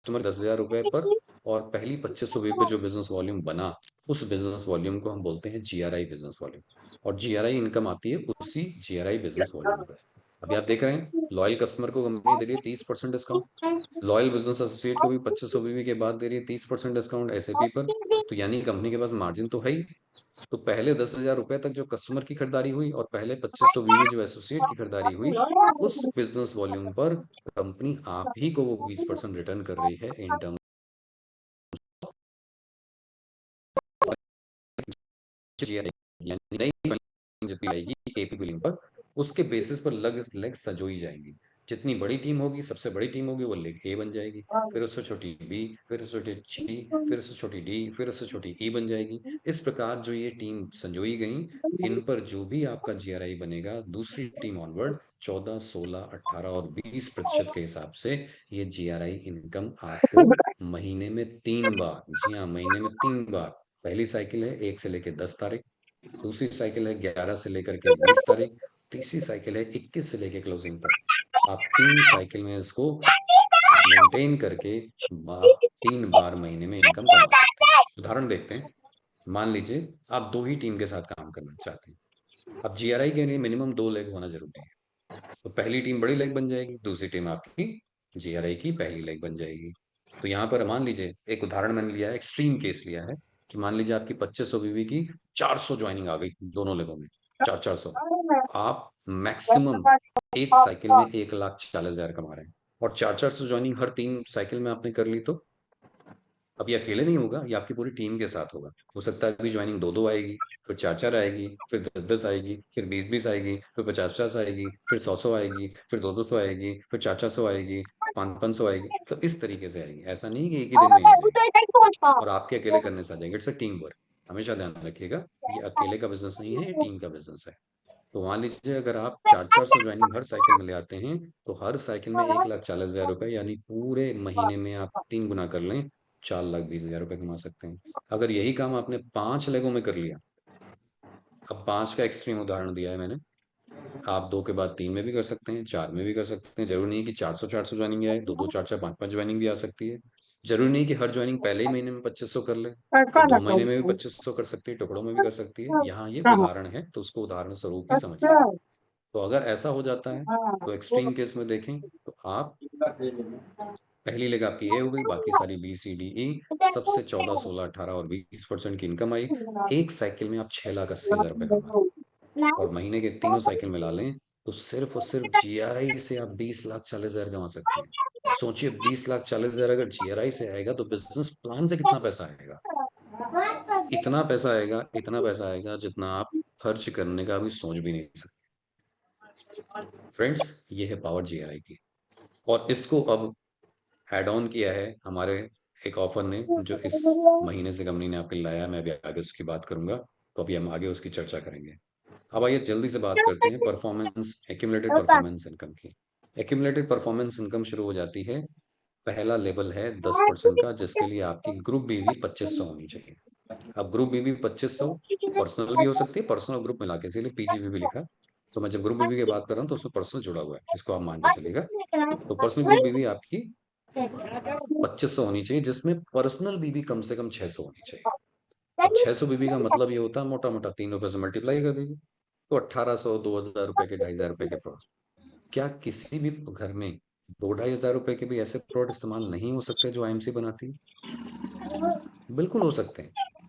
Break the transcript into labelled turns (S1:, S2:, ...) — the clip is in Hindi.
S1: कस्टमर 10,000 रुपए पर, और पहली 2500 पे जो बिजनेस वॉल्यूम बना, उस बिजनेस वॉल्यूम को हम बोलते हैं जीआरआई बिजनेस वॉल्यूम। और जीआरआई इनकम आती है उसी जीआरआई बिजनेस वॉल्यूम पर। अभी आप देख रहे हैं, लॉयल कस्टमर को कंपनी दे रही है 30% डिस्काउंट, लॉयल बिजनेस एसोसिएट को भी 2500 बीवी के बाद दे रही है 30% डिस्काउंट एसएपी पर। तो यानी कंपनी के पास मार्जिन तो है ही। तो पहले 10,000 रुपए तक जो कस्टमर की खरीदारी हुई और पहले 2500 बीवी जो एसोसिएट की खरीदारी हुई, उस बिजनेस वॉल्यूम पर कंपनी आप ही को वो 20% रिटर्न कर रही है इन टर्म यानी नई बिलिंग जितनी आएगी एपी बिलिंग पर, उसके बेसिस पर लग लेग सजोई जाएंगी। जितनी बड़ी टीम होगी, सबसे बड़ी टीम होगी, वो लेग ए बन जाएगी, फिर उससे छोटी बी, फिर उससे छोटी सी, फिर उससे छोटी डी, फिर उससे छोटी ई बन जाएगी। इस प्रकार जो ये टीम संजोई गई, इन पर जो भी आपका जीआरआई बनेगा दूसरी टीम ऑनवर्ड 14, 16, 18 और 20% के हिसाब से ये जीआरआई इनकम आपको महीने में 3 बार, जी हाँ महीने में 3 बार। पहली साइकिल है 1 से लेकर 10 तारीख, दूसरी साइकिल है 11 से लेकर के 20 तारीख, तीसरी साइकिल है 21 से लेकर क्लोजिंग तक। आप 3 साइकिल में इसको मेंटेन करके 3 बार महीने में इनकम कमा सकते हैं। उदाहरण देखते हैं। मान लीजिए आप 2 ही टीम के साथ काम करना चाहते हैं। अब जीआरआई के लिए मिनिमम 2 लेग होना जरूरी है। तो पहली टीम बड़ी लेग बन जाएगी, दूसरी टीम आपकी जीआरआई की पहली लेग बन जाएगी। तो यहाँ पर मान लीजिए एक उदाहरण मैंने लिया है, एक्सट्रीम केस लिया है, कि मान लीजिए आपकी 2500 बीवी की 400 ज्वाइनिंग आ गई दोनों लेगों में, 400। आप मैक्सिमम एक साइकिल में 1,40,000 कमा रहे हैं, और 400 ज्वाइनिंग हर 3 साइकिल में आपने कर ली, तो अब ये अकेले नहीं होगा, ये आपकी पूरी टीम के साथ होगा। हो सकता है अभी ज्वाइनिंग 2-2 आएगी, फिर 4-4 आएगी, फिर 10-10 आएगी, फिर 20-20 आएगी, फिर 50-50 आएगी, फिर 100-100 आएगी, फिर 200-200 आएगी, फिर 400-400 आएगी, 500-500 आएगी। तो इस तरीके से आएगी, ऐसा नहीं कि एक ही दिन में आ जाएगी और आपके अकेले करने से आ जाएगी। It's a team work. हमेशा ध्यान रखिएगा, ये अकेले का बिजनेस नहीं है, ये टीम का बिजनेस है। तो मान लीजिए अगर आप 400 ज्वाइनिंग हर साइकिल में ले आते हैं, तो हर साइकिल में 1,40,000 रुपए, यानी पूरे महीने में आप 3 गुना कर लें, 4,20,000 रुपए कमा सकते हैं। अगर यही काम आपने 5 लेगों में कर लिया, अब 5 का एक्सट्रीम उदाहरण दिया है मैंने, आप 2 के बाद 3 में भी कर सकते हैं, 4 में भी कर सकते हैं। जरूरी नहीं है कि 400-400 ज्वाइनिंग आए, 2-2, 4-4, 5-5 ज्वाइनिंग भी आ सकती है। जरूरी नहीं कि हर ज्वाइनिंग पहले ही महीने में 2500 कर ले, वो 2 महीने में भी 2500 कर सकती है, टुकड़ों में भी कर सकती है। यहाँ ये उदाहरण है, तो उसको उदाहरण स्वरूप ही समझिएगा। तो अगर ऐसा हो जाता है, तो एक्सट्रीम केस में देखें, तो आप पहली लेग आपकी ए हो गई, बाकी सारी बी सी डी ई, सबसे 14, 16, 18 और 20% की इनकम आई। एक साइकिल में आप 6,80,000 रुपए कमा रहे हैं, और महीने के तीनों साइकिल मिला लें, तो सिर्फ और सिर्फ जीआरआई से आप 20,40,000 कमा सकते हैं। सोचिए 20,40,000 अगर जीआरआई से आएगा, तो बिजनेस प्लान से कितना पैसा आएगा। इतना पैसा आएगा, इतना पैसा आएगा जितना आप खर्च करने का भी सोच भी नहीं सकते। फ्रेंड्स, ये है पावर जीआरआई की। और इसको अब ऐड ऑन किया है हमारे एक ऑफर ने, जो इस महीने से कंपनी ने आपके लिए लाया है। मैं अभी आगे उसकी बात करूंगा, तो अभी हम आगे उसकी चर्चा करेंगे। अब आइए जल्दी से बात करते हैं परफॉर्मेंस, एक्यूमुलेटेड परफॉर्मेंस इनकम की। एक्यूमुलेटेड परफॉर्मेंस इनकम शुरू हो जाती है, पहला लेवल है 10% का, जिसके लिए आपकी ग्रुप बीवी 2500 होनी चाहिए। अब ग्रुप बीवी 2500 पर्सनल भी हो सकती है, पर्सनल और ग्रुप मिला के, इसीलिए पीजीबी भी लिखा। तो मैं जब ग्रुप बीवी की बात कर रहा हूँ, तो उसमें पर्सनल जुड़ा हुआ है, इसको आप मान के चलिएगा। तो पर्सनल ग्रुप बीवी आपकी 2500 होनी चाहिए, जिसमें पर्सनल बीवी कम से कम 600 होनी चाहिए। अब 600 बीबी का मतलब ये होता है, मोटा मोटा 3 रुपए से मल्टीप्लाई कर दीजिए, तो 1,800, 2,000 रुपए के, 2,500 रुपए के प्रोडक्ट। क्या किसी भी घर में 2-2,500 रुपए के भी ऐसे प्रोडक्ट इस्तेमाल नहीं हो सकते जो आईएमसी बनाती है? बिल्कुल हो सकते हैं।